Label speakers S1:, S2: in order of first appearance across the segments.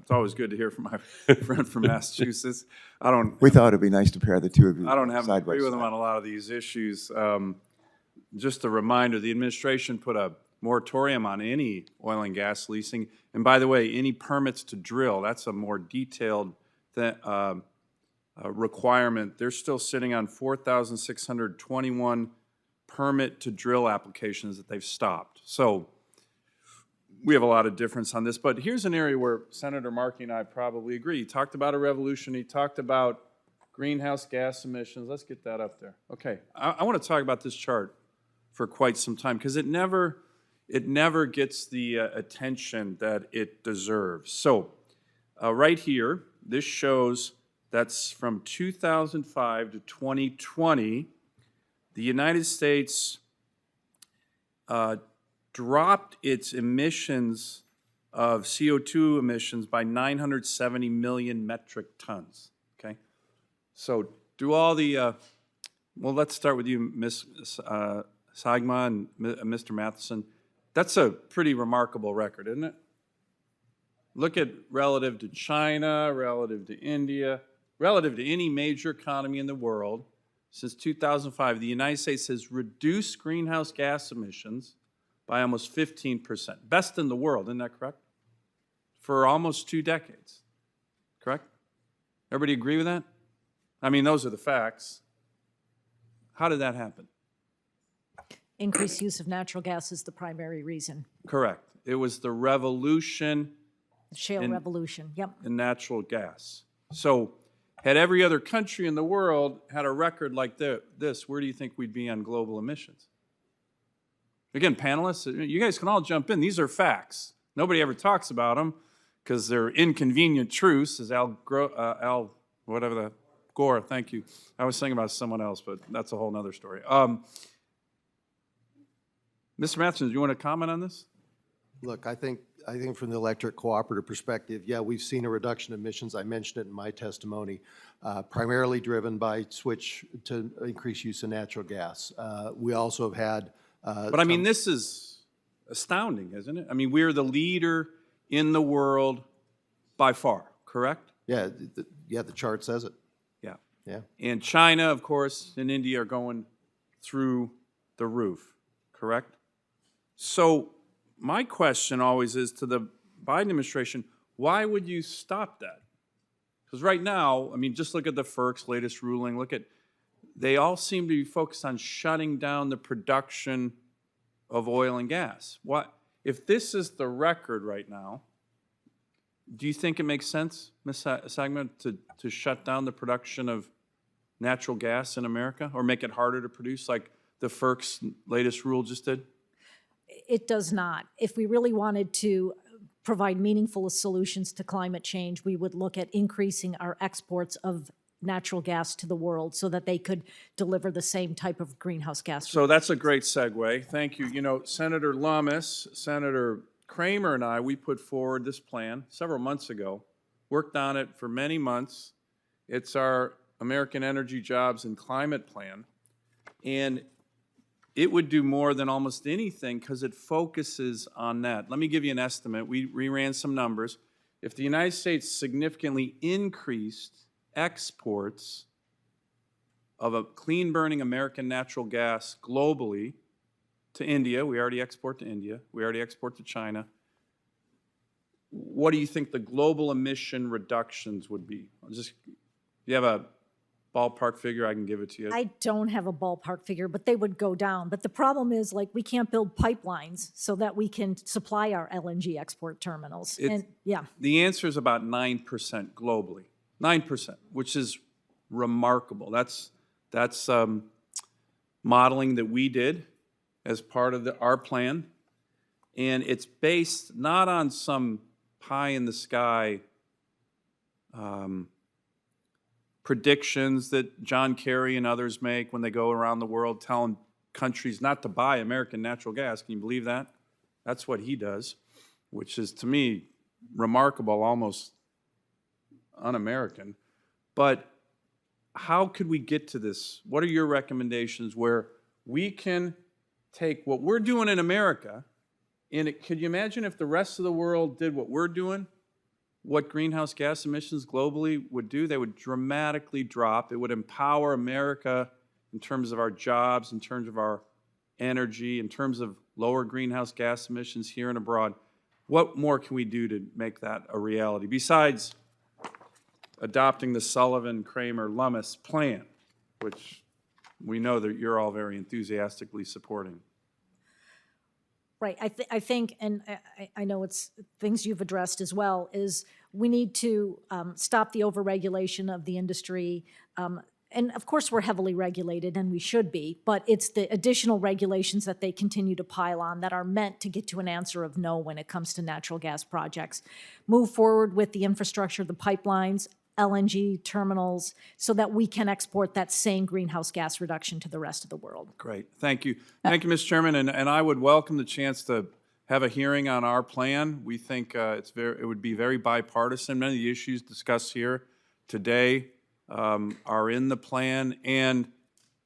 S1: It's always good to hear from my friend from Massachusetts.
S2: We thought it'd be nice to pair the two of you
S1: I don't have to
S2: side by
S1: agree with him
S2: side.
S1: on a lot of these issues. Just a reminder, the administration put a moratorium on any oil and gas leasing. And by the way, any permits to drill, that's a more detailed requirement. They're still sitting on 4,621 permit to drill applications that they've stopped. So we have a lot of difference on this, but here's an area where Senator Markey and I probably agree. He talked about a revolution. He talked about greenhouse gas emissions. Let's get that up there. Okay, I want to talk about this chart for quite some time because it never gets the attention that it deserves. So right here, this shows that's from 2005 to 2020, the United States dropped its emissions of CO2 emissions by 970 million metric tons, okay? So do all the, well, let's start with you, Ms. Sagma and Mr. Matheson. That's a pretty remarkable record, isn't it? Look at relative to China, relative to India, relative to any major economy in the world. Since 2005, the United States has reduced greenhouse gas emissions by almost 15%. Best in the world, isn't that correct? For almost 2 decades, correct? Everybody agree with that? I mean, those are the facts. How did that happen?
S3: Increased use of natural gas is the primary reason.
S1: Correct. It was the revolution.
S3: The shale revolution, yep.
S1: In natural gas. So had every other country in the world had a record like this, where do you think we'd be on global emissions? Again, panelists, you guys can all jump in. These are facts. Nobody ever talks about them because they're inconvenient truths, as Gore, thank you. I was thinking about someone else, but that's a whole other story. Mr. Matheson, do you want to comment on this?
S4: Look, I think from the electric cooperative perspective, yeah, we've seen a reduction in emissions. I mentioned it in my testimony, primarily driven by switch to increased use of natural gas. We also have had
S1: but I mean, this is astounding, isn't it? I mean, we're the leader in the world by far, correct?
S4: Yeah, the chart says it.
S1: Yeah.
S4: Yeah.
S1: And China, of course, and India are going through the roof, correct? So my question always is to the Biden administration, why would you stop that? Because right now, I mean, just look at the FERC's latest ruling. They all seem to be focused on shutting down the production of oil and gas. If this is the record right now, do you think it makes sense, Ms. Sagma, to shut down the production of natural gas in America or make it harder to produce like the FERC's latest rule just did?
S3: It does not. If we really wanted to provide meaningful solutions to climate change, we would look at increasing our exports of natural gas to the world so that they could deliver the same type of greenhouse gas.
S1: So that's a great segue. Thank you. You know, Senator Lummis, Senator Kramer and I, we put forward this plan several months ago, worked on it for many months. It's our American Energy Jobs and Climate Plan. And it would do more than almost anything because it focuses on that. Let me give you an estimate. We ran some numbers. If the United States significantly increased exports of a clean-burning American natural gas globally to India, we already export to India, we already export to China, what do you think the global emission reductions would be? You have a ballpark figure, I can give it to you.
S3: I don't have a ballpark figure, but they would go down. But the problem is, like, we can't build pipelines so that we can supply our LNG export terminals.
S1: The answer is about 9% globally. 9%, which is remarkable. That's modeling that we did as part of our plan. And it's based not on some pie-in-the-sky predictions that John Kerry and others make when they go around the world telling countries not to buy American natural gas. Can you believe that? That's what he does, which is, to me, remarkable, almost un-American. But how could we get to this? What are your recommendations where we can take what we're doing in America, and could you imagine if the rest of the world did what we're doing? what greenhouse gas emissions globally would do. They would dramatically drop. It would empower America in terms of our jobs, in terms of our energy, in terms of lower greenhouse gas emissions here and abroad. What more can we do to make that a reality besides adopting the Sullivan, Kramer, Lummis plan, which we know that you're all very enthusiastically supporting?
S3: Right, I think, and I know it's things you've addressed as well, is we need to stop the overregulation of the industry. And of course, we're heavily regulated, and we should be, but it's the additional regulations that they continue to pile on that are meant to get to an answer of no when it comes to natural gas projects. Move forward with the infrastructure, the pipelines, LNG terminals, so that we can export that same greenhouse gas reduction to the rest of the world.
S1: Great, thank you. Thank you, Mr. Chairman, and I would welcome the chance to have a hearing on our plan. We think it would be very bipartisan. Many of the issues discussed here today are in the plan, and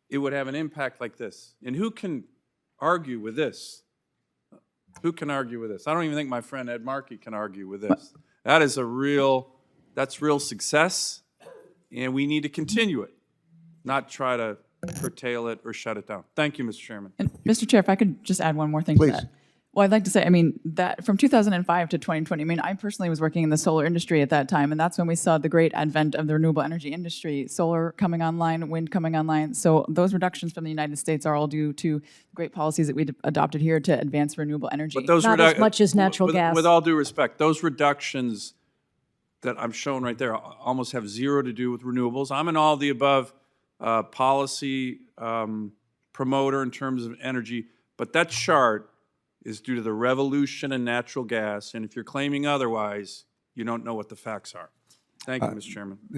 S1: it would have an impact like this. And who can argue with this? Who can argue with this? I don't even think my friend Ed Markey can argue with this. That is that's real success, and we need to continue it, not try to curtail it or shut it down. Thank you, Mr. Chairman.
S5: And Mr. Chair, if I could just add one more thing
S2: Please.
S5: to that. Well, I'd like to say, I mean, that from 2005 to 2020, I mean, I personally was working in the solar industry at that time, and that's when we saw the great advent of the renewable energy industry, solar coming online, wind coming online. So those reductions from the United States are all due to great policies that we adopted here to advance renewable energy.
S1: But those
S3: Not as much as natural gas.
S1: With all due respect, those reductions that I'm showing right there almost have zero to do with renewables. I'm an all the above policy promoter in terms of energy, but that chart is due to the revolution in natural gas, and if you're claiming otherwise, you don't know what the facts are. Thank you, Mr. Chairman.